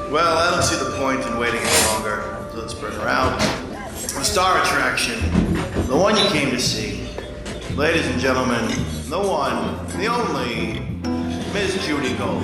Well, I don't see the point in waiting any longer, so let's bring her out. The star attraction, the one you came to see. Ladies and gentlemen, the one, the only, Miss Judy Gold.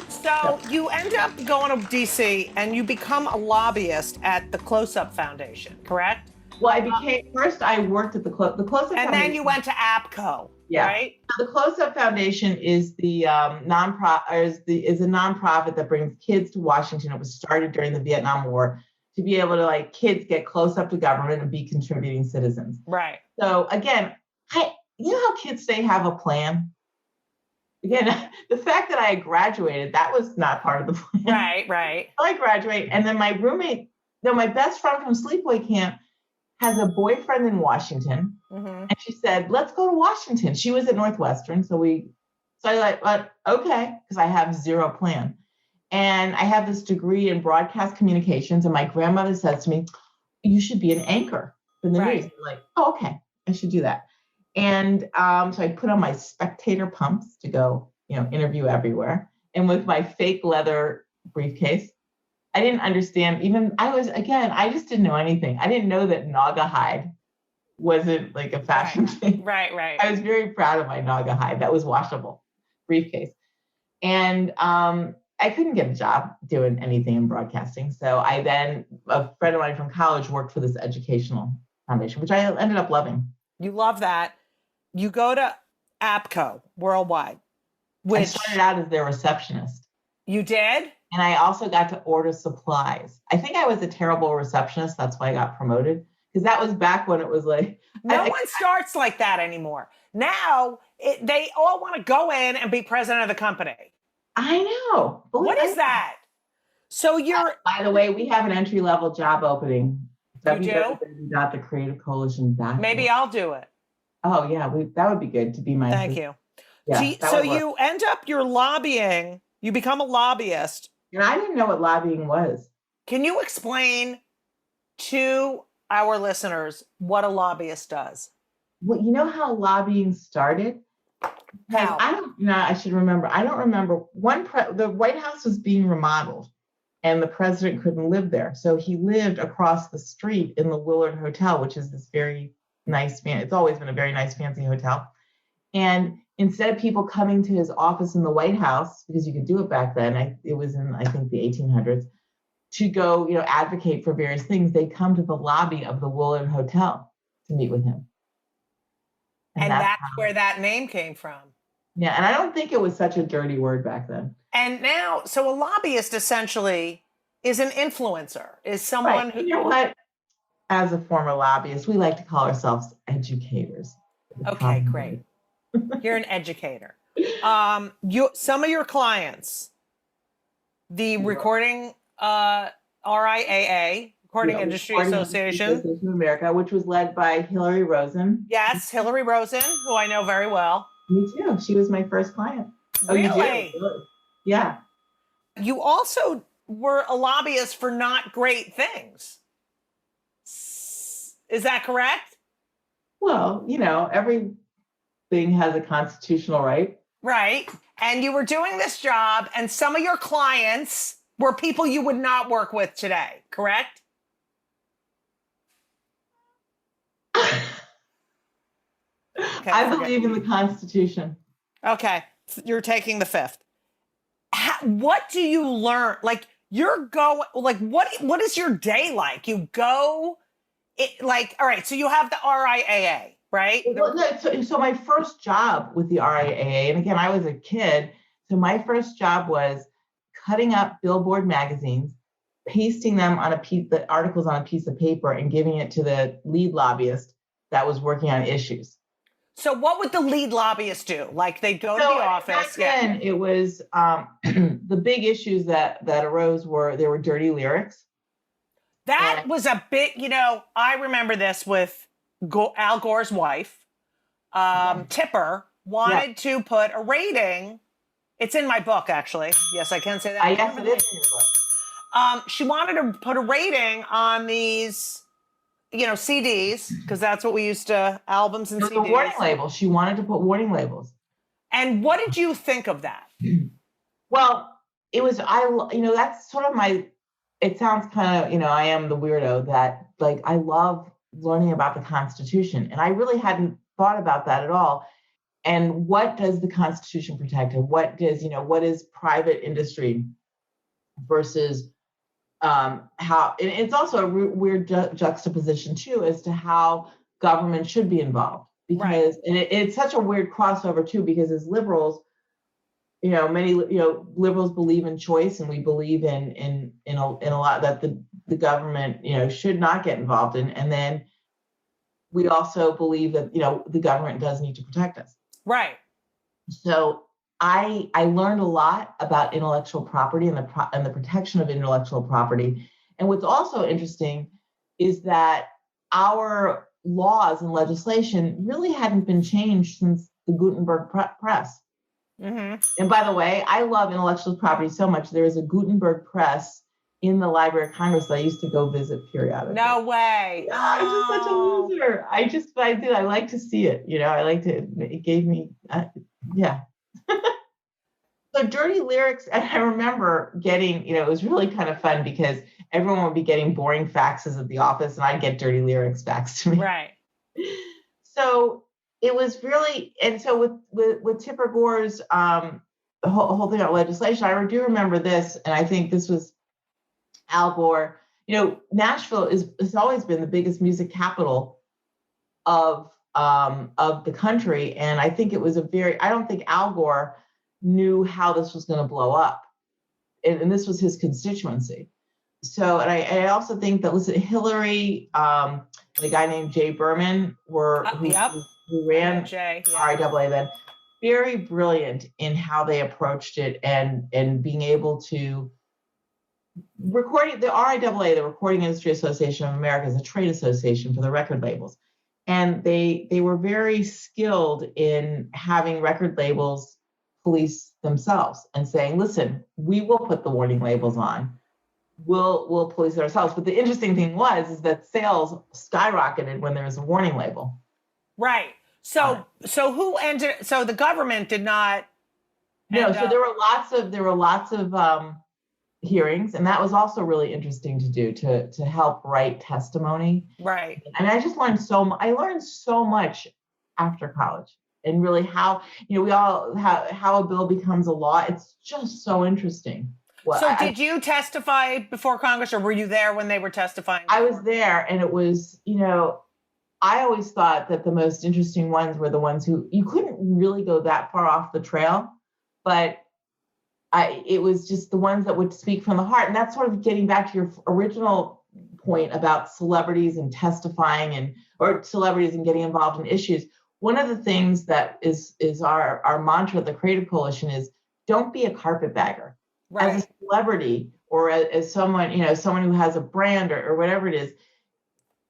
So you end up going to DC and you become a lobbyist at the Close-Up Foundation, correct? Well, first I worked at the Close-Up Foundation. And then you went to APCO, right? So the Close-Up Foundation is the is a nonprofit that brings kids to Washington. It was started during the Vietnam War to be able to kids get close up to government and be contributing citizens. Right. So again, you know how kids say have a plan? Again, the fact that I graduated, that was not part of the plan. Right. I graduate, and then my best friend from sleepaway camp has a boyfriend in Washington, and she said, "Let's go to Washington." She was at Northwestern, so I okay, because I have zero plan, and I have this degree in broadcast communications, and my grandmother says to me, "You should be an anchor for the news." I'm like, "Oh, okay, I should do that." And so I put on my spectator pumps to go, interview everywhere. And with my fake leather briefcase, I didn't understand I just didn't know anything. I didn't know that Naga hide wasn't like a fashion thing. Right. I was very proud of my Naga hide. That was washable briefcase. And I couldn't get a job doing anything in broadcasting. So a friend of mine from college worked for this educational foundation, which I ended up loving. You love that. You go to APCO Worldwide. I started out as their receptionist. You did? And I also got to order supplies. I think I was a terrible receptionist. That's why I got promoted. Because that was back when it was like... No one starts like that anymore. Now, they all want to go in and be president of the company. I know. What is that? So you're... By the way, we have an entry-level job opening. You do? www.thecreativecoalition.org. Maybe I'll do it. Oh, yeah. That would be good to be my... Thank you. Yeah, so you end up, you're lobbying. You become a lobbyist. And I didn't know what lobbying was. Can you explain to our listeners what a lobbyist does? Well, you know how lobbying started? How? I should remember. I don't remember. The White House was being remodeled and the president couldn't live there. So he lived across the street in the Willard Hotel, which is this very nice, it's always been a very nice, fancy hotel. And instead of people coming to his office in the White House, because you could do it back then, it was in, I think, the 1800s, to go, advocate for various things, they'd come to the lobby of the Willard Hotel to meet with him. And that's where that name came from. Yeah, and I don't think it was such a dirty word back then. And now, so a lobbyist essentially is an influencer, is someone who... You know what? As a former lobbyist, we like to call ourselves educators. Okay, great. You're an educator. Some of your clients, the recording RIAA, Recording Industry Association of America, which was led by Hillary Rosen. Yes, Hillary Rosen, who I know very well. Me too. She was my first client. Really? Oh, you do? Yeah. You also were a lobbyist for Not Great Things. Is that correct? Well, everything has a constitutional right. Right. And you were doing this job, and some of your clients were people you would not work with today, correct? Okay, I believe in the Constitution. Okay. You're taking the fifth. What do you learn? What is your day like? You go, all right, so you have the RIAA, right? So my first job with the RIAA, and again, I was a kid, so my first job was cutting up Billboard magazines, pasting them on the articles on a piece of paper and giving it to the lead lobbyist that was working on issues. So what would the lead lobbyist do? They'd go to the office. Back then, it was the big issues that arose there were dirty lyrics. That was a big, I remember this with Al Gore's wife. Tipper wanted to put a rating. It's in my book, actually. Yes, I can say that. Yes, it is in your book. She wanted to put a rating on these CDs, because that's what we used to, albums and It was CDs. a warning label. She wanted to put warning labels. And what did you think of that? Well, that's sort of it sounds kind of, I am the weirdo that like, I love learning about the Constitution. And I really hadn't thought about that at all. And what does the Constitution protect? And what is private industry versus how, and it's also a weird juxtaposition too, as to how government should be involved. Because, and it's such a weird crossover too, because as liberals, many liberals believe in choice, and we believe in a lot that the government should not get involved in, and then we also believe that the government does need to protect us. Right. So I learned a lot about intellectual property and the protection of intellectual property. And what's also interesting is that our laws and legislation really hadn't been changed since the Gutenberg press. Mm-hmm. And by the way, I love intellectual property so much. There is a Gutenberg press in the Library of Congress that I used to go visit periodically. No way. Yeah, I'm just such a loser. I like to see it. It gave me, yeah. So Dirty Lyrics, and I remember getting, it was really kind of fun because everyone would be getting boring faxes at the office, and I'd get Dirty Lyrics faxed to me. Right. So it was really, and so with Tipper Gore's the whole thing about legislation, I do remember this, and I think this was Al Gore. Nashville has always been the biggest music capital of the country, and I think it was I don't think Al Gore knew how this was going to blow up, and this was his constituency. So, and I also think that, listen, Hillary, and a guy named Jay Berman who ran RIAA then, very brilliant in how they approached it and being able to recording the RIAA, the Recording Industry Association of America, is a trade association for the record labels. And they were very skilled in having record labels police themselves and saying, listen, we will put the warning labels on. We'll police it ourselves. But the interesting thing is that sales skyrocketed when there was a warning label. Right. So the government did not. No. So there were lots of hearings, and that was also really interesting to do to help write testimony. Right. And I just learned I learned so much after college, and really how how a bill becomes a law. It's just so interesting. So did you testify before Congress, or were you there when they were testifying? I was there, and it was, I always thought that the most interesting ones were the ones who you couldn't really go that far off the trail, but it was just the ones that would speak from the heart. And that's sort of getting back to your original point about celebrities and testifying or celebrities and getting involved in issues. One of the things that is our mantra at the Creative Coalition is don't be a carpetbagger. Right. As a celebrity or as someone, someone who has a brand or whatever it is,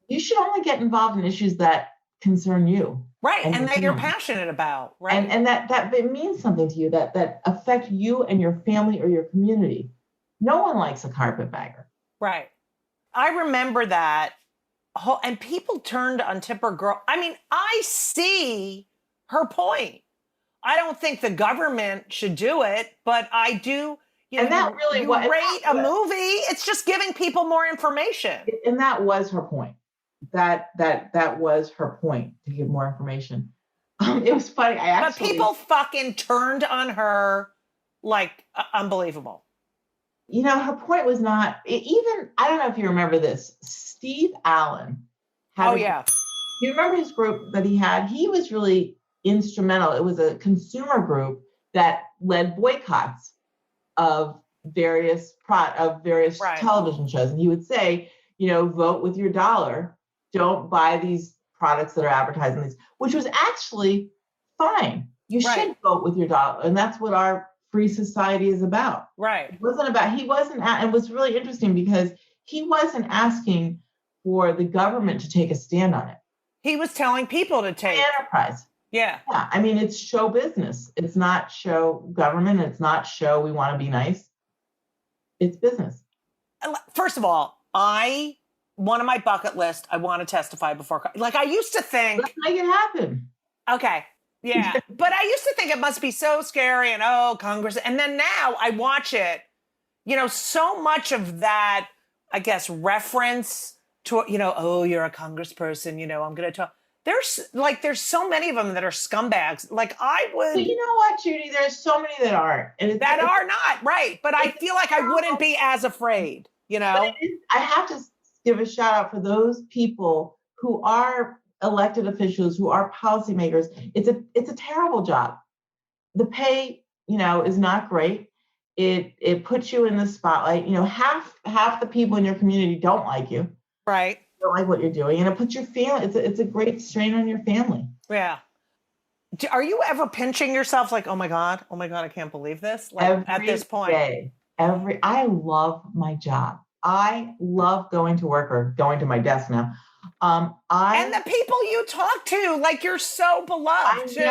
you should only get involved in issues that concern you. Right. And that you're passionate about. Right. And that it means something to you that affect you and your family or your community. No one likes a carpetbagger. Right. I remember that. And people turned on Tipper Girl. I mean, I see her point. I don't think the government should do it, but I do. That really was rate a movie. It's just giving people more information. And that was her point. That was her point, to give more information. It was funny. But people fucking turned on her like unbelievable. Her point was not even. I don't know if you remember this. Steve Allen. You remember his group that he had? He was really instrumental. It was a consumer group that led boycotts of various television shows, and he would say, vote with your dollar. Don't buy these products that are advertising these, which was actually fine. You should vote with your dollar, and that's what our free society is about. Right. It wasn't about. And it was really interesting because he wasn't asking for the government to take a stand on it. He was telling people to take enterprise. Yeah. I mean, it's show business. It's not show government. It's not show we want to be nice. It's business. First of all, I one of my bucket list, I want to testify before, like I used to think. Let's make it happen. Okay. Yeah. But I used to think it must be so scary and Congress. And then now I watch it, so much of that, I guess, reference to, you're a congressperson, I'm going to talk. There's so many of them that are scumbags. Like I would. But you know what, Judy? There's so many that aren't. And that are not, right. But I feel like I wouldn't be as afraid, I have to give a shout out for those people who are elected officials, who are policymakers. It's a terrible job. The pay, is not great. It puts you in the spotlight. Half the people in your community don't like you. Right. Don't like what you're doing. And it puts your family, it's a great strain on your family. Yeah. Are you ever pinching yourself like, oh my God, I can't believe this? Like at this point. I love my job. I love going to work or going to my desk now. And the people you talk to, like you're so beloved too.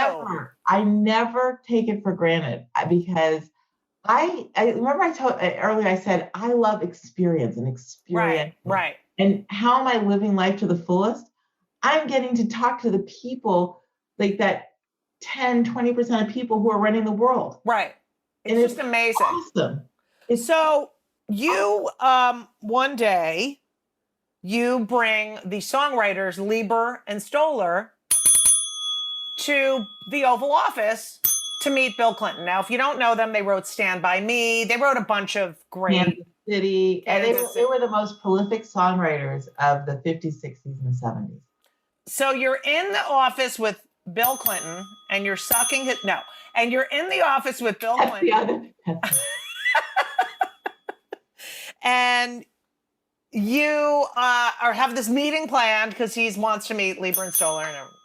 I never take it for granted because I remember I told earlier, I said, I love experience and experience. Right. And how am I living life to the fullest? I'm getting to talk to the people like that 10, 20% of people who are running the world. Right. It's just amazing. Awesome. So you, one day, you bring the songwriters Lieber and Stoller to the Oval Office to meet Bill Clinton. Now, if you don't know them, they wrote Stand By Me. They wrote a bunch of great... Kansas City. And they were the most prolific songwriters of the 50s, 60s, and 70s. So you're in the office with Bill Clinton, and you're sucking his... No. And you're in the office with Bill Clinton. And you have this meeting planned because he wants to meet Lieber and Stoller and everything.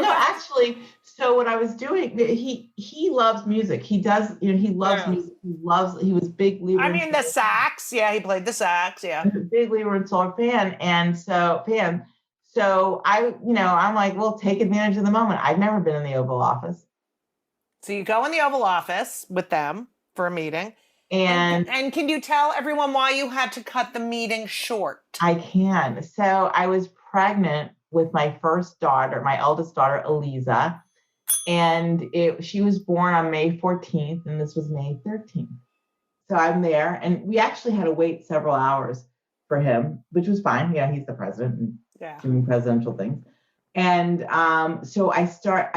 Actually, so what I was doing, he loves music. He does, he loves music. He was big Lieber. I mean, the sax. Yeah, he played the sax. Yeah. Big Lieber and Stoller fan. And so I, I'm like, well, take advantage of the moment. I've never been in the Oval Office. So you go in the Oval Office with them for a meeting. And can you tell everyone why you had to cut the meeting short? I can. So I was pregnant with my first daughter, my eldest daughter, Eliza. And she was born on May 14th, and this was May 13th. So I'm there, and we actually had to wait several hours for him, which was fine. Yeah, he's the president and doing presidential things. And so I start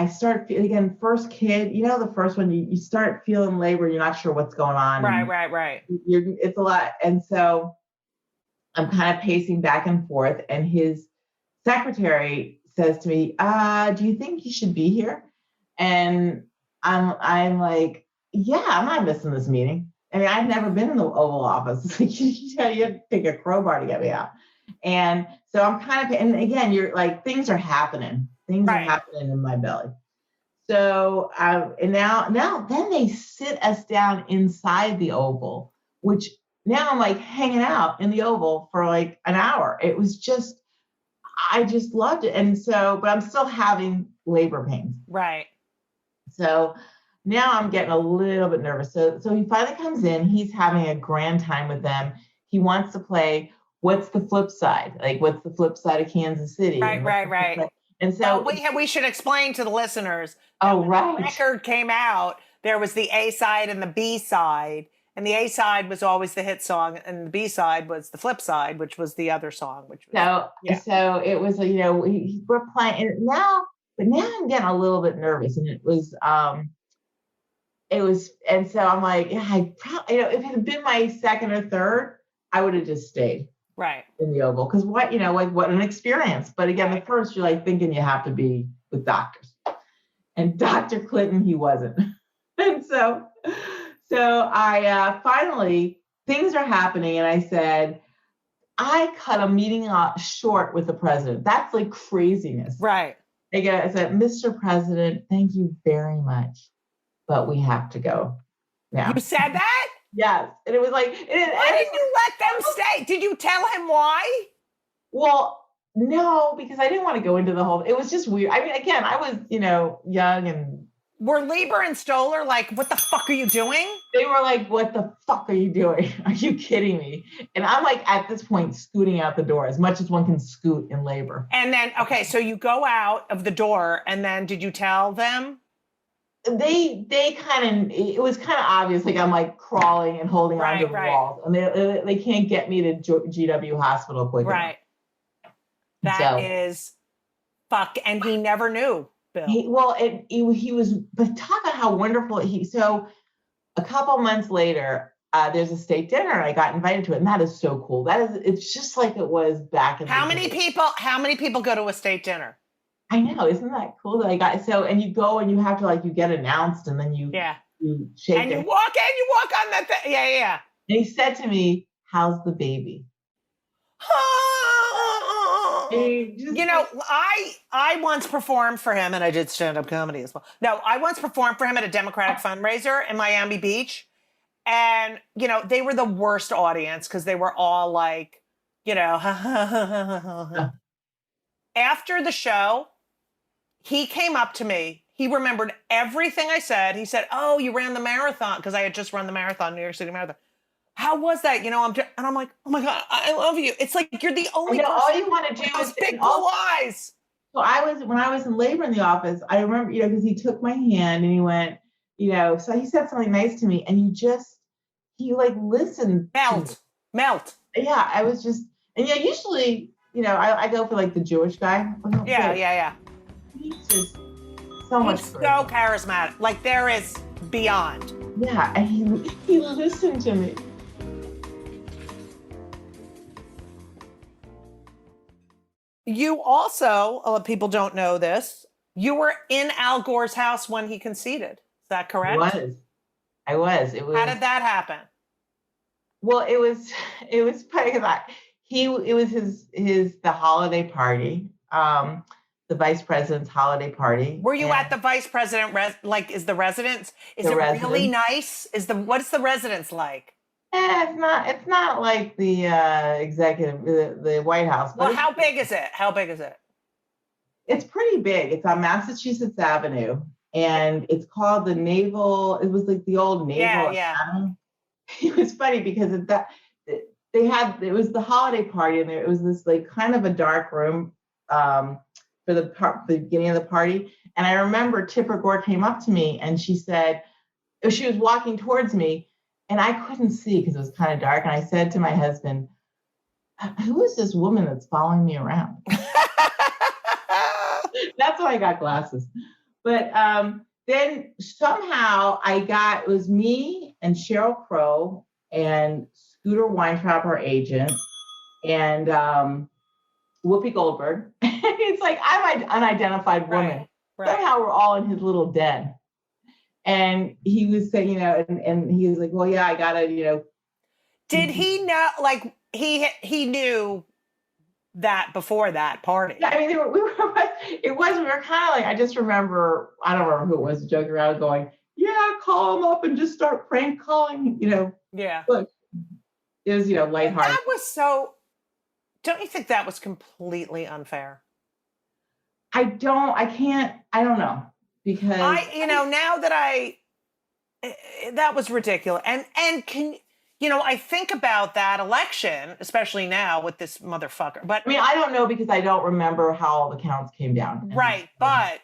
again, first kid, the first one, you start feeling labor, you're not sure what's going on. Right. It's a lot. And so I'm kind of pacing back and forth, and his secretary says to me, do you think you should be here? And I'm like, yeah, I'm not missing this meeting. I mean, I've never been in the Oval Office. It's like, you have to take a crowbar to get me out. And so I'm kind of, and again, you're like, things are happening. Things are happening in my belly. So, and then they sit us down inside the Oval, which now I'm like hanging out in the Oval for like an hour. It was just, I just loved it. And so, but I'm still having labor pains. Right. So now I'm getting a little bit nervous. So he finally comes in, he's having a grand time with them. He wants to play What's the Flip Side? Like, what's the flip side of Kansas City? Right. And so we should explain to the listeners. When the record came out, there was the A side and the B side. And the A side was always the hit song, and the B side was the flip side, which was the other song. So it was, we're playing, and now I'm getting a little bit nervous, and and so I'm like, I probably, if it had been my second or third, I would have just stayed in the Oval, because what an experience. But again, the first, you're like thinking you have to be with doctors, and Dr. Clinton, he wasn't, and so I finally, things are happening, and I said, I cut a meeting short with the president. That's like craziness. Right. Again, I said, Mr. President, thank you very much, but we have to go now. You said that? Yes. And it was like, why didn't you let them stay? Did you tell him why? Well, no, because I didn't want to go into the whole, it was just weird. I mean, again, I was, young and Were Lieber and Stoller like, what the fuck are you doing? They were like, what the fuck are you doing? Are you kidding me? And I'm like, at this point, scooting out the door as much as one can scoot in labor. And then, okay, so you go out of the door, and then did you tell them? They kind of, it was kind of obvious, like I'm like crawling and holding onto the walls, and they can't get me to GW hospital quick enough. Right. That is fuck, and he never knew, Bill. He was, but talk about how wonderful so a couple months later, there's a state dinner, and I got invited to it, and that is so cool. It's just like it was back in How many people go to a state dinner? I know, isn't that cool that I got and you go and you have to you get announced, and then you shake and you walk on that thing. Yeah. And he said to me, "How's the baby?" I once performed for him, and I did stand-up comedy as well. No, I once performed for him at a Democratic fundraiser in Miami Beach. And, they were the worst audience because they were all like, After the show, he came up to me. He remembered everything I said. He said, "Oh, you ran the marathon," because I had just run the marathon, New York City Marathon. How was that? And I'm like, oh my God, I love you. It's like you're the only person. All you want to do is big blue eyes. So when I was in labor in the office, I remember, because he took my hand and he went, so he said something nice to me, and he listened. Melt. Yeah, I was just, and usually, I go for the Jewish guy. Yeah. He's just so much. He's so charismatic. There is beyond. Yeah, and he listened to me. You also, people don't know this, you were in Al Gore's house when he conceded. Is that correct? I was. It was. How did that happen? Well, it was funny because it was the holiday party, the vice president's holiday party. Were you at the vice president? Is the residence? Is it really nice? What's the residence like? It's not like the executive, the White House. Well, how big is it? It's pretty big. It's on Massachusetts Avenue, and it's called the Naval. It was like the old Naval Academy. It was funny because it was the holiday party, and it was this kind of a dark room for the beginning of the party. And I remember Tipper Gore came up to me, and she said, she was walking towards me, and I couldn't see because it was kind of dark. And I said to my husband, "Who is this woman that's following me around?" That's why I got glasses. But then somehow it was me and Sheryl Crow and Scooter Weintraub, her agent, and Whoopi Goldberg. It's like I'm an unidentified woman. Right. Somehow we're all in his little den. And he was saying, and he was like, "Well, yeah, I gotta, Did he know? He knew that before that party. Yeah, I mean, we were kind of I just remember, I don't remember who it was, joking around going, "Yeah, call him up and just start prank calling," Yeah. Look, it was, lighthearted. That was don't you think that was completely unfair? I don't know. Because now that that was ridiculous. And I think about that election, especially now with this motherfucker. But I mean, I don't know because I don't remember how all the counts came down. Right. But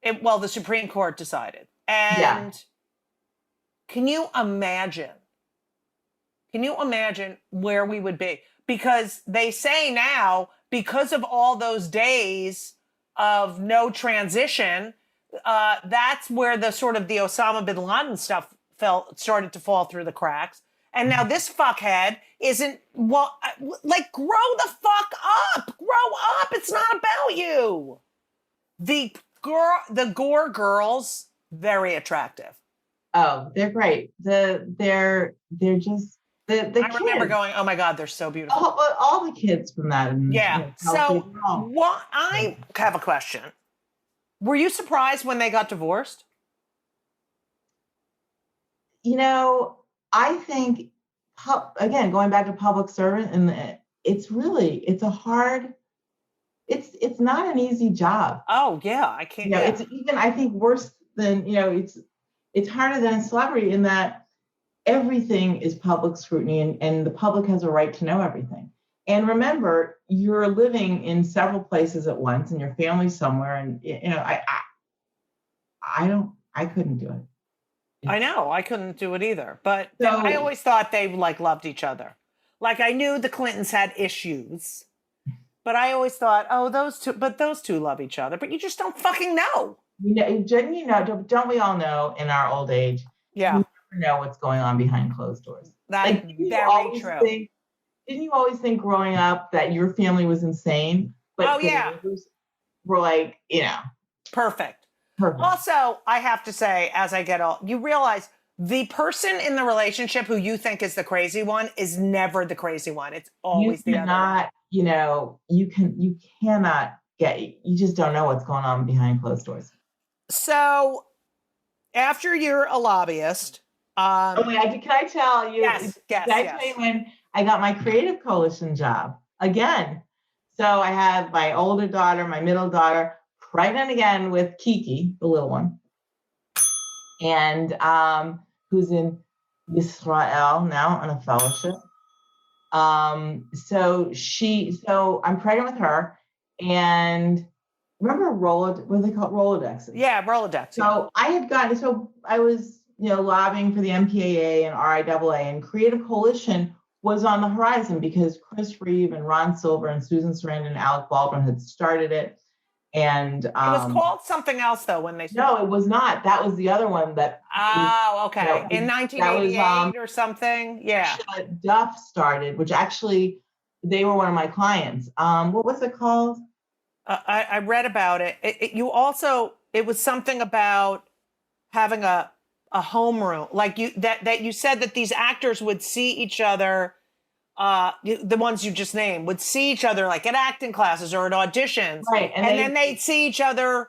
the Supreme Court decided. And can you imagine where we would be? Because they say now, because of all those days of no transition, that's where the sort of the Osama bin Laden stuff started to fall through the cracks. And now this fuckhead isn't, grow the fuck up. Grow up. It's not about you. The Gore girls, very attractive. Oh, they're great. They're just the kids. I remember going, oh my God, they're so beautiful. All the kids from that. And, so I have a question. Were you surprised when they got divorced? I think, again, going back to public servant, and it's not an easy job. Oh yeah, I can't. It's even, I think, worse than, it's harder than a celebrity in that everything is public scrutiny and the public has a right to know everything. And remember, you're living in several places at once and your family's somewhere. And, I couldn't do it. I know, I couldn't do it either. But So- I always thought they like loved each other. Like I knew the Clintons had issues, but I always thought, oh, those two love each other. But you just don't fucking know. Don't we all know in our old age? Yeah. You never know what's going on behind closed doors. That's very true. Didn't you always think growing up that your family was insane? But the neighbors were like, Perfect. perfect. Also, I have to say, as I get old, you realize the person in the relationship who you think is the crazy one is never the crazy one. It's always the other. You cannot you just don't know what's going on behind closed doors. So after you're a lobbyist, can I tell you? Yes. Can I tell you when I got my Creative Coalition job again? So I have my older daughter, my middle daughter, pregnant again with Kiki, the little one, and who's in Israel now on a fellowship. So I'm pregnant with her, and remember what do they call it? Rolodex? Yeah, Rolodex. So I was lobbying for the MPAA and RIAA, and Creative Coalition was on the horizon because Chris Reeve and Ron Silver and Susan Sarandon and Alec Baldwin had started it. And it was called something else though when they started. No, it was not. That was the other one that. Oh, okay. In 1988 or something. Yeah. Duff started, which actually they were one of my clients. What was it called? I read about it. It was something about having a homeroom, like that you said that these actors would see each other. The ones you just named would see each other like at acting classes or at auditions, right? And then they'd see each other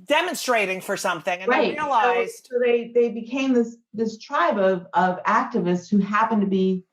demonstrating for something, and right. they realized so they became this tribe of activists who happened to be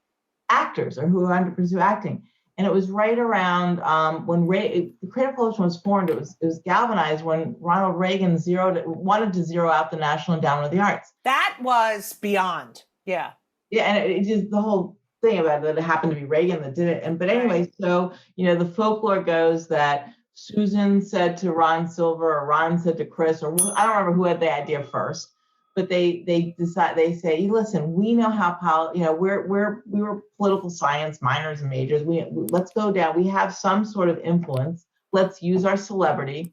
actors or who wanted to pursue acting. And it was right around when the Creative Coalition was formed. It was galvanized when Ronald Reagan wanted to zero out the National Endowment of the Arts. That was beyond, yeah, and it just the whole thing about it, that it happened to be Reagan that did it. But anyway, so the folklore goes that Susan said to Ron Silver, or Ron said to Chris, or I don't remember who had the idea first, but they say, listen, we know how we were political science minors and majors. Let's go down. We have some sort of influence. Let's use our celebrity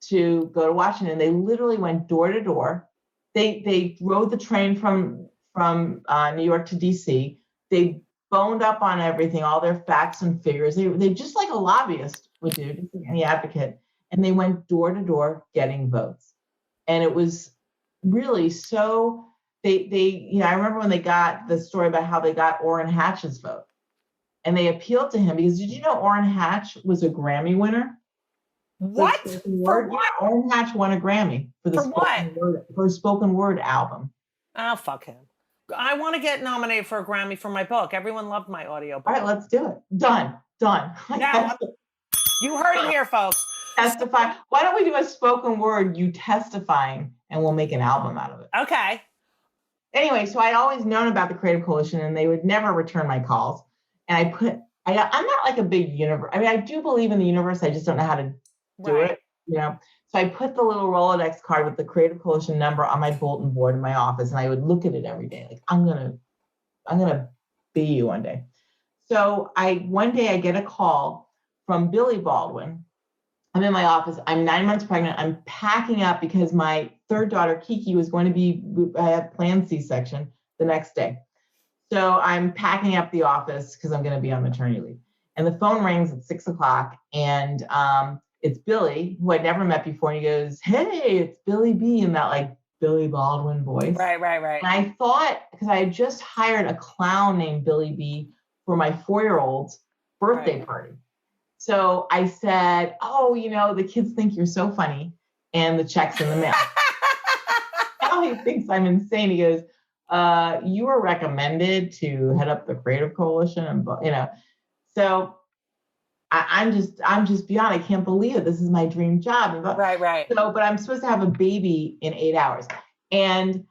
to go to Washington. They literally went door to door. They rode the train from New York to DC. They boned up on everything, all their facts and figures. They just like a lobbyist would do, just like any advocate. And they went door to door getting votes. And it was really so I remember when they got the story about how they got Orrin Hatch's vote. And they appealed to him because did you know Orrin Hatch was a Grammy winner? What? For what? Yeah, Orrin Hatch won a Grammy for a spoken word album. Oh, fuck him. I want to get nominated for a Grammy for my book. Everyone loved my audio book. All right, let's do it. Done. Now, you heard it here, folks. Testify. Why don't we do a spoken word, you testifying, and we'll make an album out of it. Okay. Anyway, so I'd always known about the Creative Coalition, and they would never return my calls. And I'm not like a big universe. I mean, I do believe in the universe. I just don't know how to do it. So I put the little Rolodex card with the Creative Coalition number on my bulletin board in my office, and I would look at it every day. Like, I'm gonna be you one day. So one day I get a call from Billy Baldwin. I'm in my office. I'm 9 months pregnant. I'm packing up because my third daughter, Kiki, was going to I had planned C-section the next day. So I'm packing up the office because I'm going to be on maternity leave. And the phone rings at 6:00, and it's Billy, who I'd never met before. And he goes, "Hey, it's Billy B," in that like Billy Baldwin voice. Right. And I thought, because I had just hired a clown named Billy B for my 4-year-old's birthday party. So I said, "Oh, the kids think you're so funny," and the check's in the mail. Now he thinks I'm insane. He goes, "You were recommended to head up the Creative Coalition," and So I'm just beyond, I can't believe it. This is my dream job. Right. So, but I'm supposed to have a baby in 8 hours. And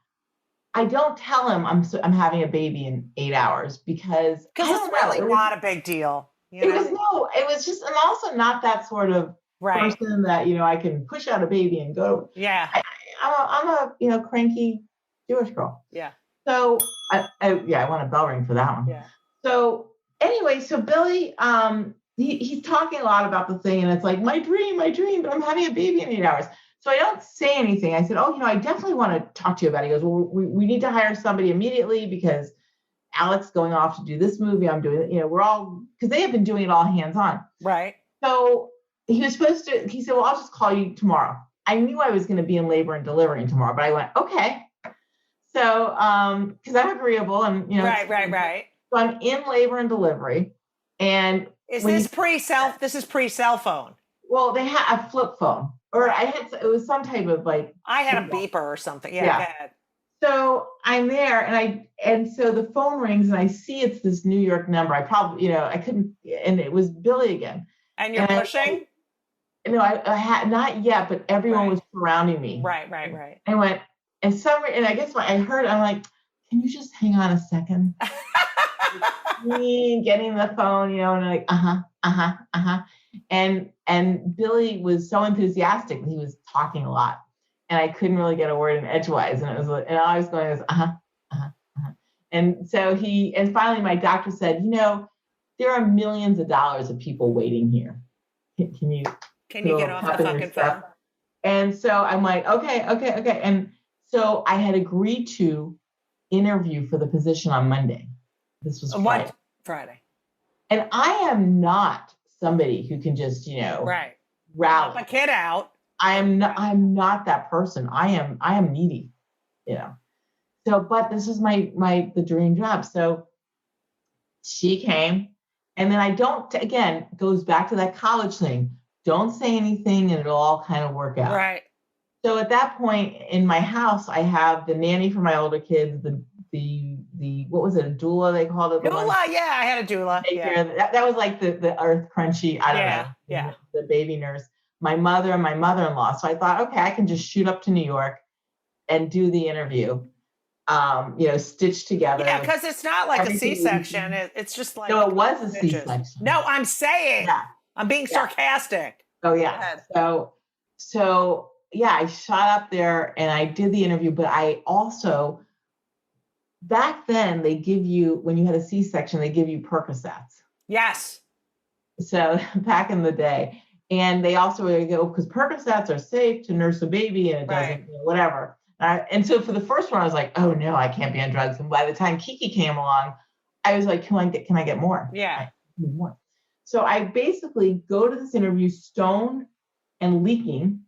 I don't tell him I'm having a baby in 8 hours because it's really not a big deal. It was just, I'm also not that sort of person that, I can push out a baby and go. Yeah. I'm a cranky Jewish girl. Yeah. So I want a bell ring for that one. Yeah. So anyway, so Billy, he's talking a lot about the thing, and it's like my dream, but I'm having a baby in 8 hours. So I don't say anything. I said, I definitely want to talk to you about it. He goes, well, we need to hire somebody immediately because Alex going off to do this movie. I'm doing it. We're all, because they have been doing it all hands on. Right. So he said, well, I'll just call you tomorrow. I knew I was going to be in labor and delivery tomorrow, but I went, okay. So, because I'm agreeable and, Right. So I'm in labor and delivery. And this is pre-cell phone? Well, they had a flip phone, or it was some type of I had a beeper or something. Yeah. Go ahead. So I'm there and so the phone rings and I see it's this New York number. I probably, I couldn't, and it was Billy again. And you're pushing? No, I had not yet, but everyone was surrounding me. Right. I went, and I guess when I heard, I'm like, can you just hang on a second? Me getting the phone, and I'm like, And Billy was so enthusiastic. He was talking a lot. And I couldn't really get a word in edgewise. And it was like, and I was going, And so and finally my doctor said, there are millions of dollars of people waiting here. Can you get off the fucking phone? And so I'm like, okay. And so I had agreed to interview for the position on Monday. This was Friday. And I am not somebody who can just, rally. Pop a kid out. I'm not that person. I am needy, So, but this is the dream job. So she came, and then again, goes back to that college thing. Don't say anything and it'll all kind of work out. Right. So at that point in my house, I have the nanny for my older kids, the what was it, a doula they called it? Doula, yeah, I had a doula. Yeah. That was like the earth crunchy, I don't know. Yeah. The baby nurse. My mother and my mother-in-law. So I thought, okay, I can just shoot up to New York and do the interview, stitched together. Yeah, because it's not like a C-section. It's just like. No, it was a C-section. No, I'm saying. Yeah. I'm being sarcastic. Oh, yeah. So, yeah, I shot up there and I did the interview, but I also, back then, they give you, when you had a C-section, they give you Percocets. Yes. So back in the day. And they also go, because Percocets are safe to nurse a baby and it doesn't, whatever. And so for the first one, I was like, oh no, I can't be on drugs. And by the time Kiki came along, I was like, can I get more? Yeah. I need more. So I basically go to this interview stoned and leaking,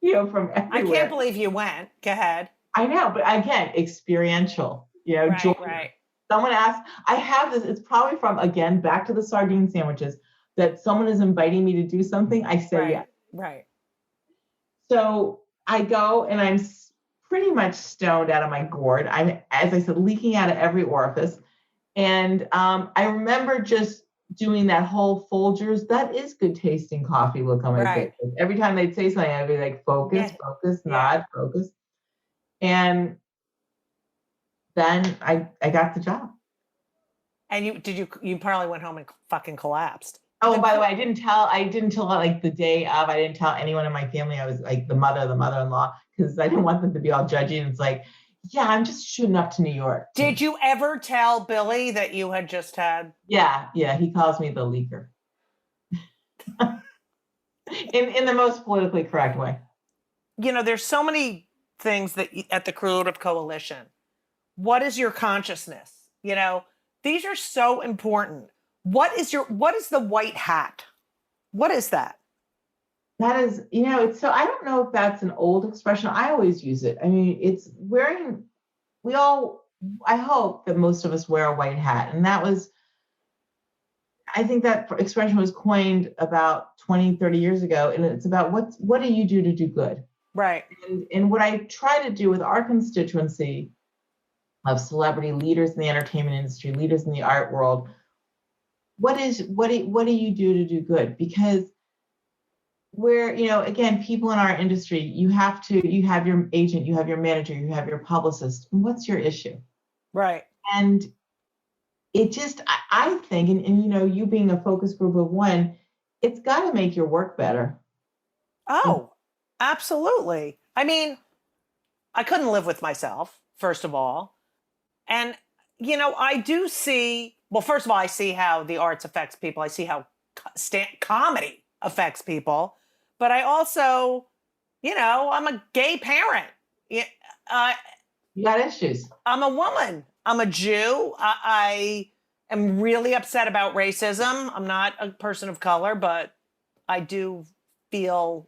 from everywhere. I can't believe you went. Go ahead. I know, but again, experiential, joy. Right. Someone asked, I have this, it's probably from, again, back to the sardine sandwiches, that someone is inviting me to do something. I say yes. Right. So I go and I'm pretty much stoned out of my gourd. I'm, as I said, leaking out of every orifice. And I remember just doing that whole Folgers, that is good tasting coffee look on my face. Every time they'd say something, I'd be like, focus, nod, focus. And then I got the job. And you probably went home and fucking collapsed. Oh, by the way, I didn't tell like the day of, I didn't tell anyone in my family. I was like the mother-in-law, because I didn't want them to be all judgy. And it's like, yeah, I'm just shooting up to New York. Did you ever tell Billy that you had just had? Yeah. He calls me the leaker. in the most politically correct way. There's so many things that at the Creative Coalition. What is your consciousness? These are so important. What is the white hat? What is that? That is, it's so, I don't know if that's an old expression. I always use it. I mean, it's wearing, I hope that most of us wear a white hat. And I think that expression was coined about 20, 30 years ago. And it's about what do you do to do good? Right. And what I try to do with our constituency of celebrity leaders in the entertainment industry, leaders in the art world, what do you do to do good? Because where, again, people in our industry, you have your agent, you have your manager, you have your publicist. What's your issue? Right. And it just, I think, and you being a focus group of one, it's got to make your work better. Oh, absolutely. I mean, I couldn't live with myself, first of all. And, I do see, well, first of all, I see how the arts affects people. I see how comedy affects people. But I also, I'm a gay parent. You got issues. I'm a woman. I'm a Jew. I am really upset about racism. I'm not a person of color, but I do feel,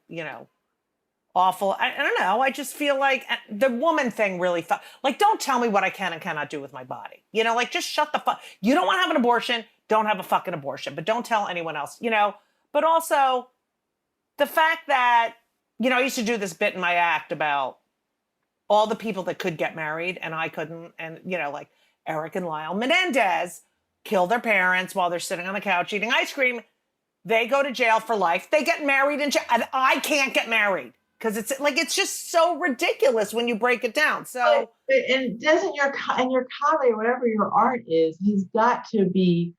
awful. I don't know. I just feel like the woman thing really like, don't tell me what I can and cannot do with my body. Like, just shut the fuck. You don't want to have an abortion, don't have a fucking abortion, but don't tell anyone else, But also the fact that, I used to do this bit in my act about all the people that could get married and I couldn't. And, like Eric and Lyle Menendez kill their parents while they're sitting on the couch eating ice cream. They go to jail for life. They get married in jail, and I can't get married. Because it's just so ridiculous when you break it down. So, and doesn't your comedy or whatever your art is, has got to be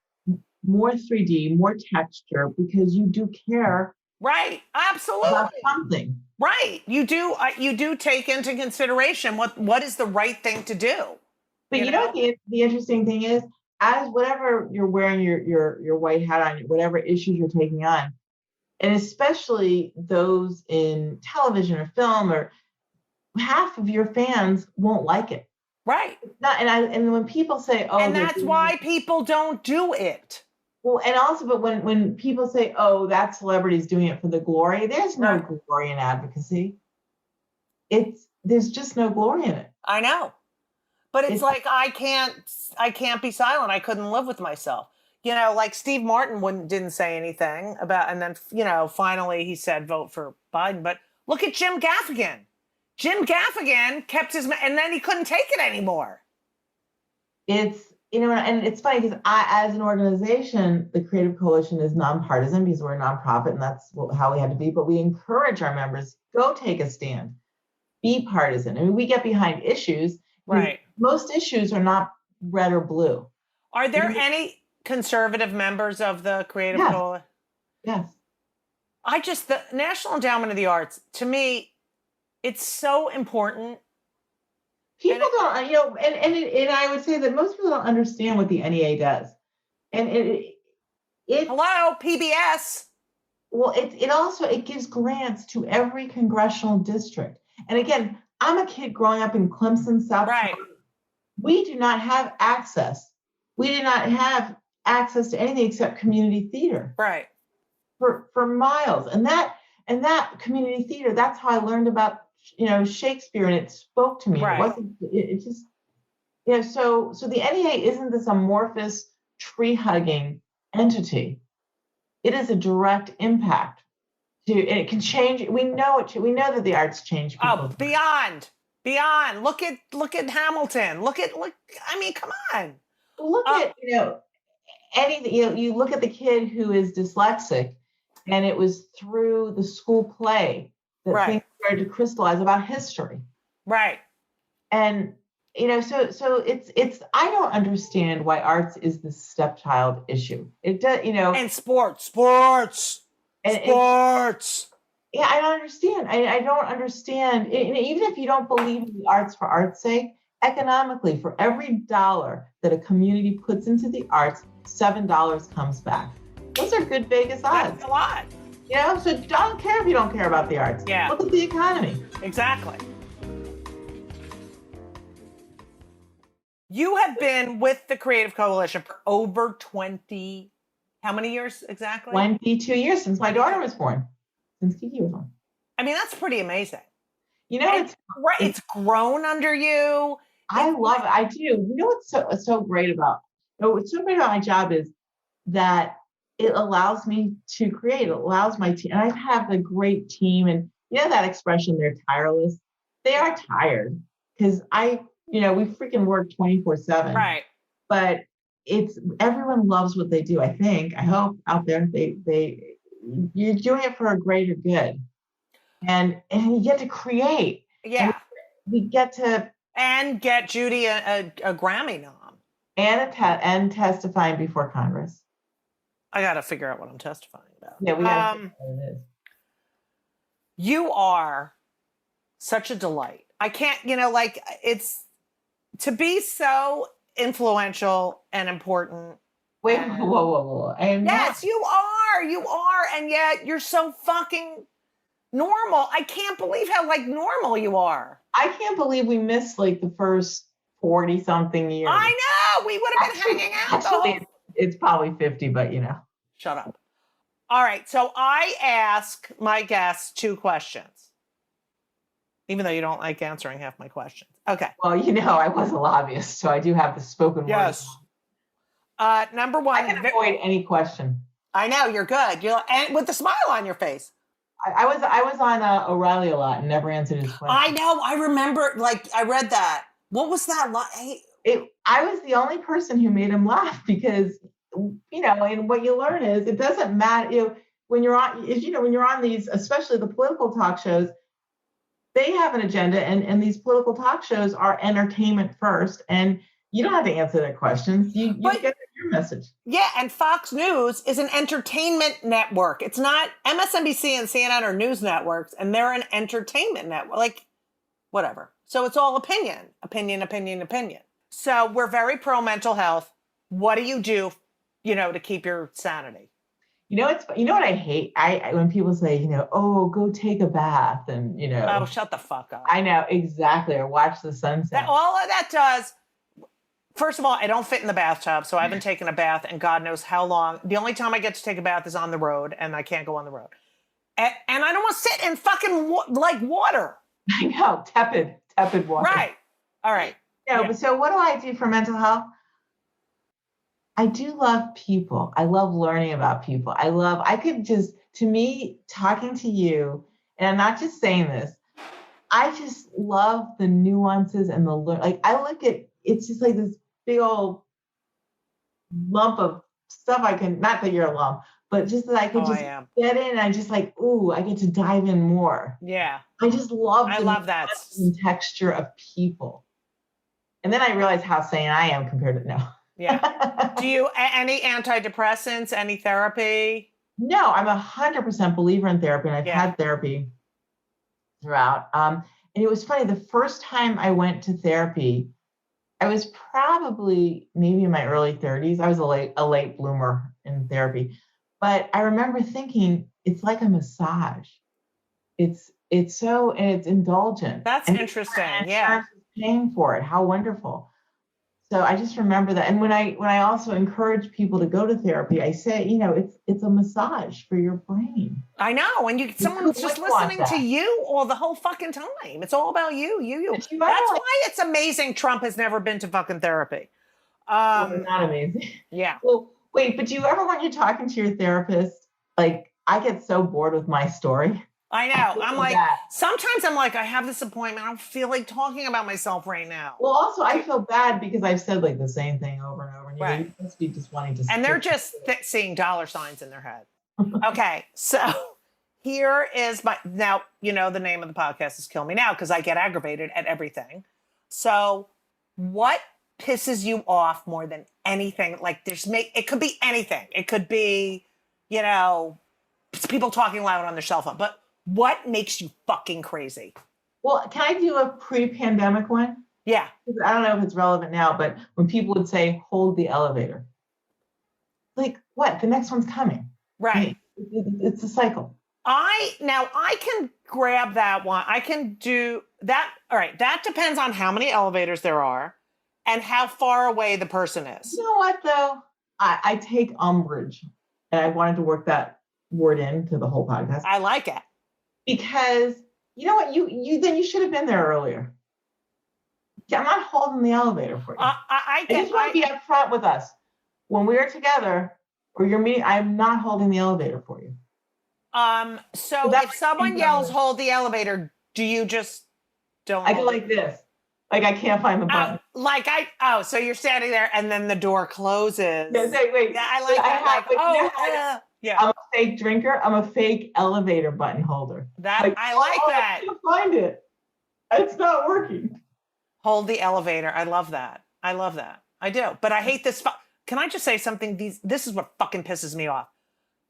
more 3D, more texture, because you do care. Right, absolutely. About something. Right, you do take into consideration what is the right thing to do. But what the interesting thing is, as whatever you're wearing your white hat on, whatever issues you're taking on. And especially those in television or film, or half of your fans won't like it. Right. And when people say, "Oh," and that's why people don't do it. Well, and also, but when people say, "Oh, that celebrity's doing it for the glory," there's no glory in advocacy. There's just no glory in it. I know, but it's like I can't be silent. I couldn't live with myself. Like Steve Martin didn't say anything about, and then, finally he said vote for Biden. But look at Jim Gaffigan. Jim Gaffigan kept and then he couldn't take it anymore. It's, and it's funny because as an organization, the Creative Coalition is nonpartisan because we're a nonprofit and that's how we had to be. But we encourage our members, go take a stand, be partisan. I mean, we get behind issues. Right. Most issues are not red or blue. Are there any conservative members of the Creative Coalition? Yes. The National Endowment of the Arts, to me, it's so important. People don't, and I would say that most people don't understand what the NEA does. And it hello, PBS. Well, it gives grants to every congressional district. And again, I'm a kid growing up in Clemson, South Carolina. We do not have access. We did not have access to anything except community theater. Right. For miles. And that community theater, that's how I learned about, Shakespeare, and it spoke to me. Right. It just, so the NEA isn't this amorphous tree hugging entity. It is a direct impact and it can change. We know that the arts change people. Oh, beyond. Look at Hamilton. I mean, come on. Look at, anything, you look at the kid who is dyslexic, and it was through the school play that things started to crystallize about history. Right. And, so it's, I don't understand why arts is the stepchild issue. It does, And sports. Yeah, I don't understand. I don't understand. Even if you don't believe in the arts for art's sake, economically, for every dollar that a community puts into the arts, $7 comes back. Those are good Vegas odds. That's a lot. So don't care if you don't care about the arts. Yeah. Look at the economy. Exactly. You have been with the Creative Coalition for over 20, how many years exactly? 22 years since my daughter was born. Since Kiki was born. I mean, that's pretty amazing. It's grown under you. I love it. I do. What's so great about my job is that it allows me to create. It allows my team, and I have a great team. And that expression, they're tireless. They are tired because we freaking work 24/7. Right. But it's everyone loves what they do. I think, I hope out there, you're doing it for a greater good. And you get to create. Yeah. And we get to. And get Judy a Grammy nom. And testifying before Congress. I got to figure out what I'm testifying about. Yeah, we got to figure out what it is. You are such a delight. I can't, like, it's to be so influential and important. Wait, whoa. I am yes, you are. And yet you're so fucking normal. I can't believe how, like, normal you are. I can't believe we missed, like, the first 40 something years. I know. We would have been hanging out. Actually, it's probably 50, but Shut up. All right. So I ask my guests 2 questions. Even though you don't like answering half my questions. Okay. Well, I was a lobbyist, so I do have the spoken word. Yes. Number 1. I can avoid any question. I know, you're good. And with the smile on your face. I was on O'Reilly a lot and never answered his question. I know. I remember, like, I read that. What was that? I was the only person who made him laugh because, and what you learn is it doesn't matter, when you're on these, especially the political talk shows, they have an agenda and these political talk shows are entertainment first. And you don't have to answer their questions. You get your message. Yeah, and Fox News is an entertainment network. It's not MSNBC and CNN are news networks, and they're an entertainment network. Like, whatever. So it's all opinion. So we're very pro mental health. What do you do, to keep your sanity? You know what I hate? I when people say, oh, go take a bath and, Oh, shut the fuck up. I know, exactly. Or watch the sunset. All of that does. First of all, I don't fit in the bathtub, so I haven't taken a bath in God knows how long. The only time I get to take a bath is on the road, and I can't go on the road. And I don't want to sit in fucking water. I know, tepid water. Right. All right. Yeah. So what do I do for mental health? I do love people. I love learning about people. To me, talking to you, and I'm not just saying this, I just love the nuances and I look at, it's just like this big old lump of stuff not that you're a lump, but just that I could get in and I just like, ooh, I get to dive in more. Yeah. I just love that texture of people. And then I realize how sane I am compared to now. Yeah. Do you, any antidepressants, any therapy? No, I'm 100% believer in therapy, and I've had therapy throughout. And it was funny, the first time I went to therapy, I was probably maybe in my early 30s. I was a late bloomer in therapy. But I remember thinking, it's like a massage. It's indulgent. That's interesting. Yeah. Paying for it. How wonderful. So I just remember that. And when I also encourage people to go to therapy, I say, it's a massage for your brain. I know. And someone's just listening to you all the whole fucking time. It's all about you. That's why it's amazing Trump has never been to fucking therapy. Well, not amazing. Yeah. Well, wait, but do you ever, when you're talking to your therapist, like, I get so bored with my story. I know. Sometimes I'm like, I have this appointment. I don't feel like talking about myself right now. Well, also, I feel bad because I've said like the same thing over and over. And you must be just wanting to. And they're just seeing dollar signs in their head. Okay. So here is now, the name of the podcast is Kill Me Now because I get aggravated at everything. So what pisses you off more than anything? Like it could be anything. It could be, people talking loud on their cell phone, but what makes you fucking crazy? Well, can I do a pre-pandemic one? Yeah. I don't know if it's relevant now, but when people would say, hold the elevator. Like, what? The next one's coming. Right. It's a cycle. I can grab that one. I can do that. All right. That depends on how many elevators there are and how far away the person is. You know what, though? I take umbrage. And I wanted to work that word into the whole podcast. I like it. Because you know what, you should have been there earlier. I'm not holding the elevator for you. I just want to be upfront with us. When we are together or you're meeting, I'm not holding the elevator for you. So if someone yells, hold the elevator, do you just don't? I go like this. Like I can't find the button. So you're standing there and then the door closes. Yeah, wait. Yeah, I like that. Yeah. I'm a fake drinker. I'm a fake elevator button holder. I like that. I can't find it. It's not working. Hold the elevator. I love that. I do. But I hate this. Can I just say something? This is what fucking pisses me off.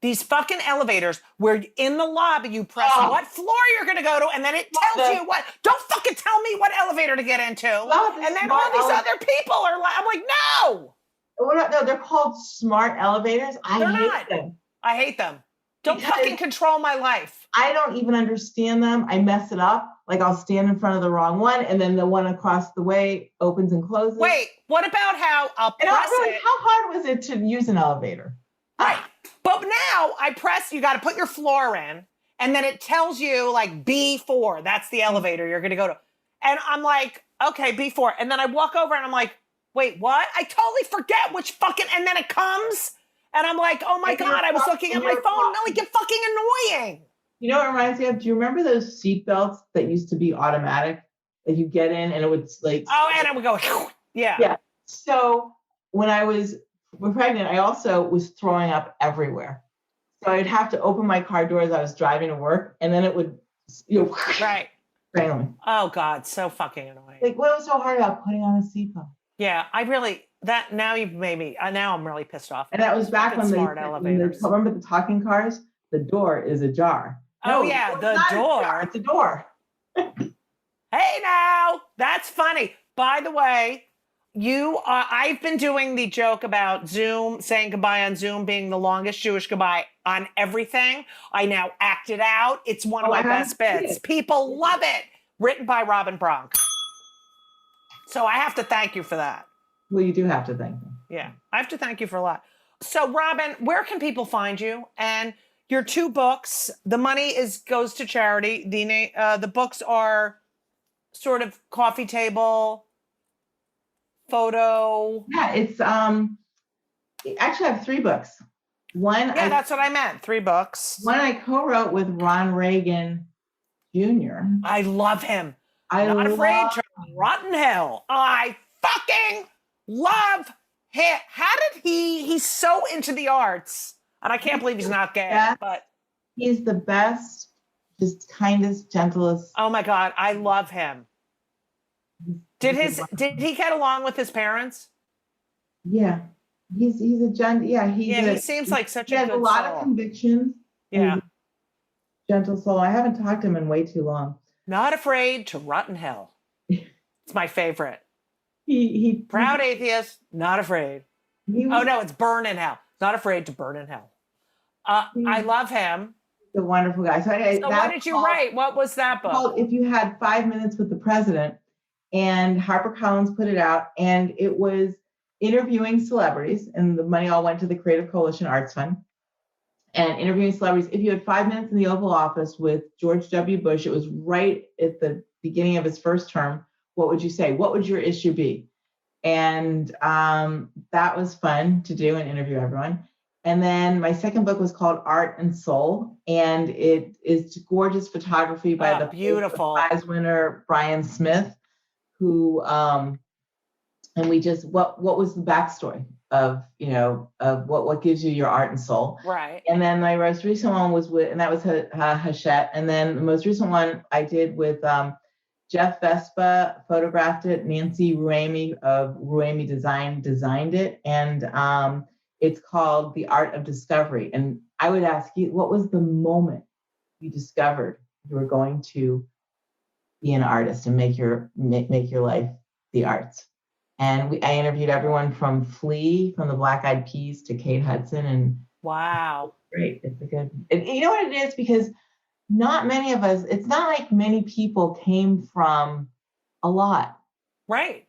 These fucking elevators where in the lobby you press what floor you're going to go to and then it tells you what. Don't fucking tell me what elevator to get into. And then all these other people are like, I'm like, no. No, they're called smart elevators. I hate them. Don't fucking control my life. I don't even understand them. I mess it up. Like I'll stand in front of the wrong one and then the one across the way opens and closes. Wait, what about how I'll press it? How hard was it to use an elevator? Right. But now I press, you got to put your floor in and then it tells you like B4. That's the elevator you're going to go to. And I'm like, okay, B4. And then I walk over and I'm like, wait, what? I totally forget which fucking, and then it comes and I'm like, oh my God, I was looking at my phone. No, get fucking annoying. You know what it reminds me of? Do you remember those seat belts that used to be automatic that you get in and it would like. Oh, and it would go, yeah. Yeah. So when I was pregnant, I also was throwing up everywhere. So I'd have to open my car door as I was driving to work and then it would, right. strangle me. Oh God, so fucking annoying. Like what was so hard about putting on a seatbelt? Yeah, now you've made me, now I'm really pissed off. And that was back when smart elevators. Remember the talking cars? The door is ajar. Oh yeah, the door. It's a door. Hey now, that's funny. By the way, I've been doing the joke about Zoom, saying goodbye on Zoom being the longest Jewish goodbye on everything. I now act it out. It's one of my best bits. People love it. Written by Robin Bronk. So I have to thank you for that. Well, you do have to thank me. Yeah, I have to thank you for a lot. So Robin, where can people find you? And your 2 books, the money goes to charity. The books are sort of coffee table, photo. Yeah, it's actually I have 3 books. That's what I meant. 3 books. One I co-wrote with Ron Reagan Jr. I love him. I'm not afraid to rotten hell. I fucking love him. How did he's so into the arts. And I can't believe he's not gay, but he's the best, just kindest, gentlest. Oh my God, I love him. Did he get along with his parents? Yeah, he's a gent. Yeah, he seems like such a good soul. He has a lot of convictions. Yeah, gentle soul. I haven't talked to him in way too long. Not afraid to rot in hell. It's my favorite. He proud atheist, not afraid. It's burn in hell. Not afraid to burn in hell. I love him. He's a wonderful guy. So what did you write? What was that book? Called If You Had 5 Minutes with the President. And HarperCollins put it out. And it was interviewing celebrities. And the money all went to the Creative Coalition Arts Fund. And interviewing celebrities. If you had 5 minutes in the Oval Office with George W. Bush, it was right at the beginning of his first term. What would you say? What would your issue be? And that was fun to do and interview everyone. And then my second book was called Art and Soul. And it is gorgeous photography by the beautiful prize winner, Brian Smith, who, and we just, what was the backstory of what gives you your art and soul. Right. And then my most recent one was and that was Hachette. And then the most recent one I did with Jeff Vespa photographed it. Nancy Ruemi of Ruemi Design designed it. And it's called The Art of Discovery. And I would ask you, what was the moment you discovered you were going to be an artist and make your life the arts? And I interviewed everyone from Flea, from the Black Eyed Peas to Kate Hudson. And wow. Great. It's a good, you know what it is? Because not many of us, it's not like many people came from a lot. Right.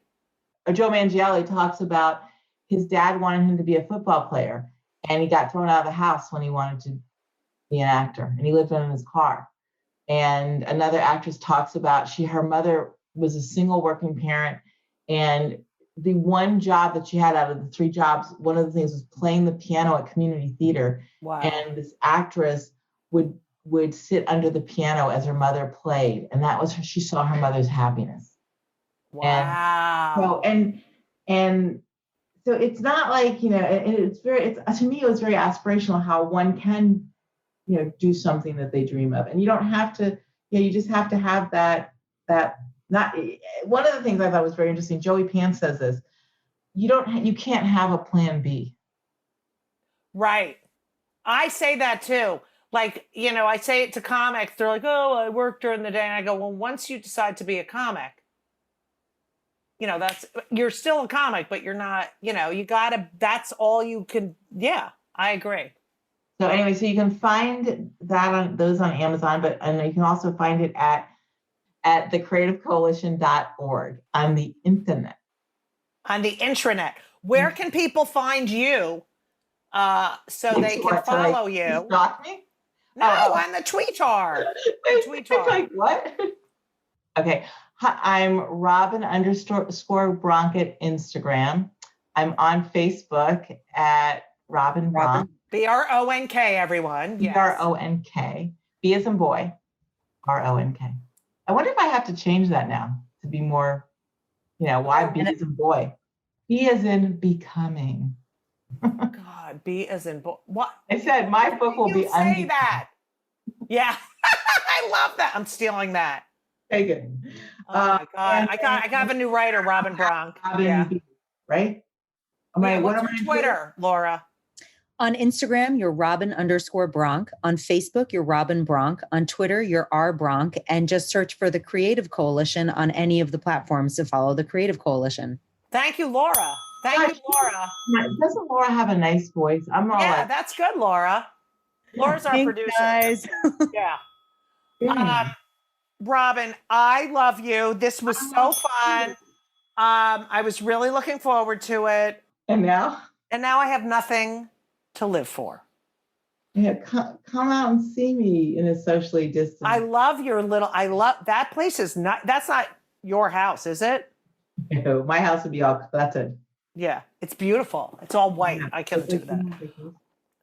Joe Manganiello talks about his dad wanted him to be a football player and he got thrown out of the house when he wanted to be an actor and he lived in his car. And another actress talks about her mother was a single working parent and the one job that she had out of the 3 jobs, one of the things was playing the piano at community theater. Wow. And this actress would sit under the piano as her mother played. And that was she saw her mother's happiness. Wow. And so it's not like, and it's to me, it was very aspirational how one can, do something that they dream of. And you don't have to, you just have to have that, not, one of the things I thought was very interesting, Joey Pants says this, you can't have a plan B. Right. I say that too. Like, I say it to comics. They're like, oh, I work during the day. And I go, well, once you decide to be a comic, you're still a comic, but you're not, that's all you can. Yeah, I agree. So anyway, so you can find those on Amazon, and you can also find it at thecreativecoalition.org on the internet. On the intranet. Where can people find you so they can follow you? Stalk me? No, on the tweetar. Like what? Okay. Hi, I'm Robin_Bronk at Instagram. I'm on Facebook at Robin Bronk. BRONK, everyone. Yes. BRONK. B as in boy. RONK. I wonder if I have to change that now to be more, why B as in boy? B as in becoming. God, B as in boy. What? I said my book will be say that. Yeah. I love that. I'm stealing that. Take it. Oh my God. I have a new writer, Robin Bronk. Right? What's your Twitter, Laura? On Instagram, you're Robin_Bronk. On Facebook, you're Robin Bronk. On Twitter, you're R Bronk. And just search for the Creative Coalition on any of the platforms to follow the Creative Coalition. Thank you, Laura. Thank you, Laura. Doesn't Laura have a nice voice? That's good, Laura. Laura's our producer. Guys. Yeah. Robin, I love you. This was so fun. I was really looking forward to it. And now I have nothing to live for. Yeah, come out and see me in a socially distant. I love that place is not, that's not your house, is it? No, my house would be all cluttered. Yeah, it's beautiful. It's all white. I couldn't do that.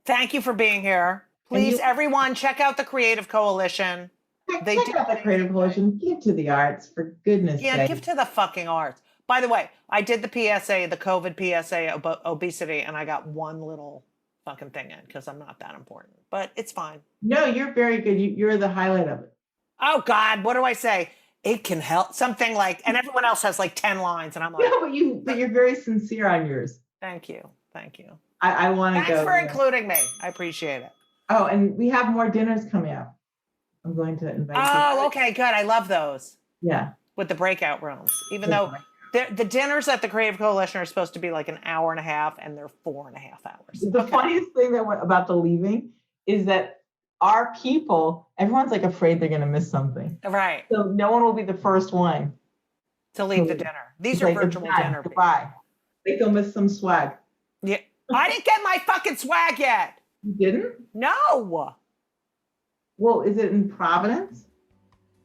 Thank you for being here. Please, everyone, check out the Creative Coalition. Check out the Creative Coalition. Give to the arts, for goodness sake. Yeah, give to the fucking arts. By the way, I did the PSA, the COVID PSA about obesity, and I got one little fucking thing in because I'm not that important. But it's fine. No, you're very good. You're the highlight of it. Oh, God, what do I say? It can help. Something like, and everyone else has like 10 lines, and I'm like... No, but you're very sincere on yours. Thank you. I want to go. Thanks for including me. I appreciate it. Oh, and we have more dinners coming up. I'm going to invite you. Oh, okay, good. I love those. Yeah. With the breakout rooms. Even though the dinners at the Creative Coalition are supposed to be like an hour and a half, and they're 4.5 hours. The funniest thing about the leaving is that our people, everyone's like afraid they're going to miss something. Right. So no one will be the first one to leave the dinner. These are virtual dinner. Goodbye. Like they'll miss some swag. Yeah. I didn't get my fucking swag yet. You didn't? No. Well, is it in Providence?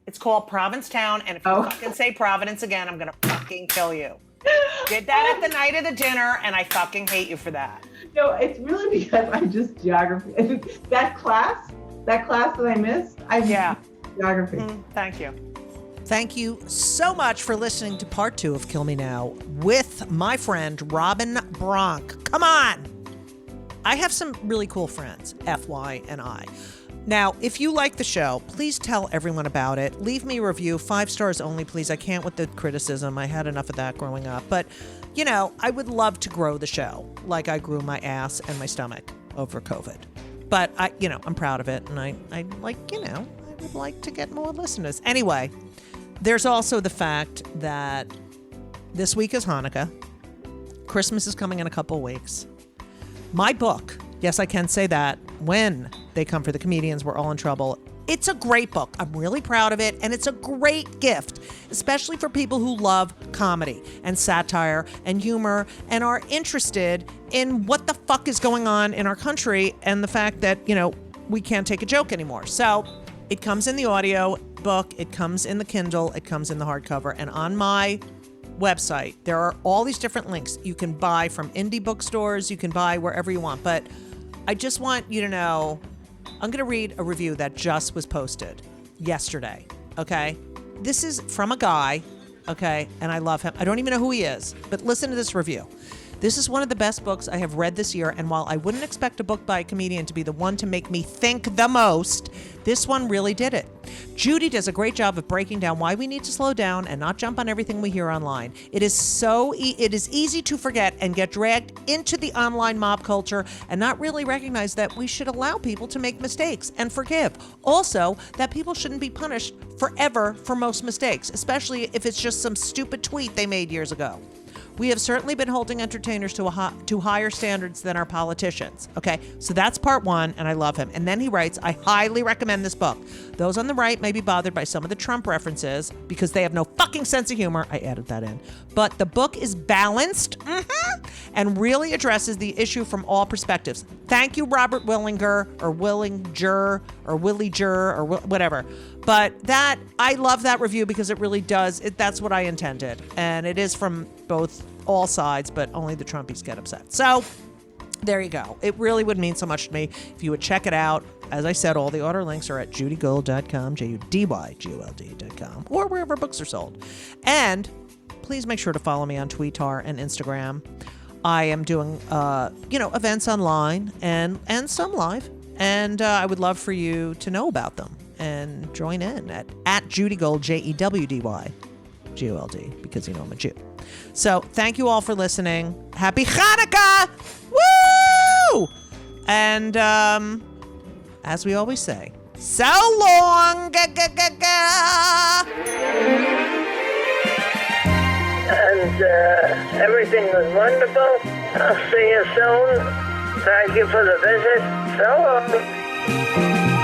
It's called Provincetown, and if you fucking say Providence again, I'm gonna fucking kill you. Did that at the night of the dinner, and I fucking hate you for that. No, it's really because I'm just geography. That class that I missed, geography. Thank you. Thank you so much for listening to part 2 of Kill Me Now with my friend Robin Bronk. Come on! I have some really cool friends, FY and I. Now, if you like the show, please tell everyone about it. Leave me a review, 5 stars only, please. I can't with the criticism. I had enough of that growing up. But, I would love to grow the show like I grew my ass and my stomach over COVID. But, I'm proud of it. And I would like to get more listeners. Anyway, there's also the fact that this week is Hanukkah. Christmas is coming in a couple of weeks. My book, yes, I can say that, When They Come for the Comedians, We're All in Trouble. It's a great book. I'm really proud of it, and it's a great gift, especially for people who love comedy and satire and humor and are interested in what the fuck is going on in our country and the fact that, we can't take a joke anymore. So it comes in the audio book, it comes in the Kindle, it comes in the hardcover, and on my website, there are all these different links. You can buy from indie bookstores, you can buy wherever you want, but I just want you to know, I'm going to read a review that just was posted yesterday, okay? This is from a guy, okay? And I love him. I don't even know who he is, but listen to this review. This is one of the best books I have read this year, and while I wouldn't expect a book by a comedian to be the one to make me think the most, this one really did it. Judy does a great job of breaking down why we need to slow down and not jump on everything we hear online. It is easy to forget and get dragged into the online mob culture and not really recognize that we should allow people to make mistakes and forgive. Also, that people shouldn't be punished forever for most mistakes, especially if it's just some stupid tweet they made years ago. We have certainly been holding entertainers to higher standards than our politicians. Okay, so that's part one, and I love him. And then he writes, I highly recommend this book. Those on the right may be bothered by some of the Trump references because they have no fucking sense of humor. I added that in. But the book is balanced and really addresses the issue from all perspectives. Thank you, Robert Willinger or Willinger or Williger or whatever. But that, I love that review because it really does. That's what I intended. And it is from all sides, but only the Trumpies get upset. So there you go. It really would mean so much to me if you would check it out. As I said, all the order links are at judygold.com, JUDYGOLD.com, or wherever books are sold. And please make sure to follow me on Twitter and Instagram. I am doing, events online and some live. And I would love for you to know about them and join in at Judy Gold, JEWDYGOLD, because you know I'm a Jew. So thank you all for listening. Happy Hanukkah! Woo! And as we always say, so long! And everything was wonderful. I'll see you soon. Thank you for the visit. So long.